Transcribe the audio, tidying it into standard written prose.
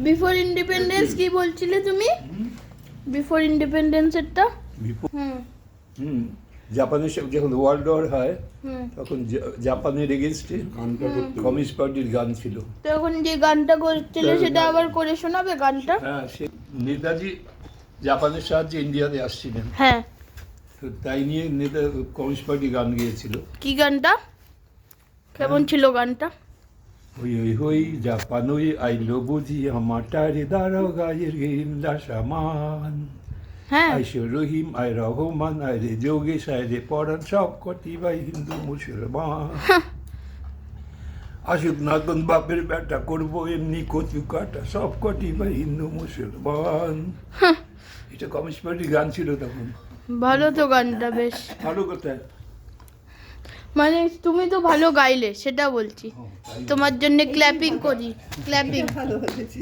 Before independence কি বলছিলে তুমি? বিফোর ইন্ডিপেন্ডেন্সেরটা? জাপানের সাথে যখন ওয়ার্ল্ড ওয়ার হয় তখন জাপানের এগেনস্টে কমিউনিস্ট পার্টির গান ছিল। তখন যে গানটা করছিলে সেটা আবার করে শোনাবে গানটা? হ্যাঁ, সে নেতাজি জাপানের সাহায্যে ইন্ডিয়াতে আসছিলেন। হ্যাঁ, তো তাই নিয়ে নেতা কমিউনিস্ট পার্টি গান গিয়েছিল। কি গানটা? কেমন ছিল গানটা? হই হই হই জাপান ওই আইলো বুঝি আমাটারে দাঁড়াও গায়ের গেন্দা সামান হ্যাঁ, আইসো রহিম আই রহমান আই রে যোগেশ আই রে পরাণ সব কটি ভাই হিন্দু মুসলমান আসুক না কোন বাপের বেটা করবো এমনি কচু কাটা সব কটি ভাই হিন্দু মুসলমান। এটা কমিউনিস্ট পার্টির গান ছিল তখন। ভালো তো গানটা বেশ। ভালো কোথায়? মানে তুমি তো ভালো গাইলে সেটা বলছি। তাই তোমার জন্য ক্ল্যাপিং করি, ক্ল্যাপিং। ভালো হয়েছে।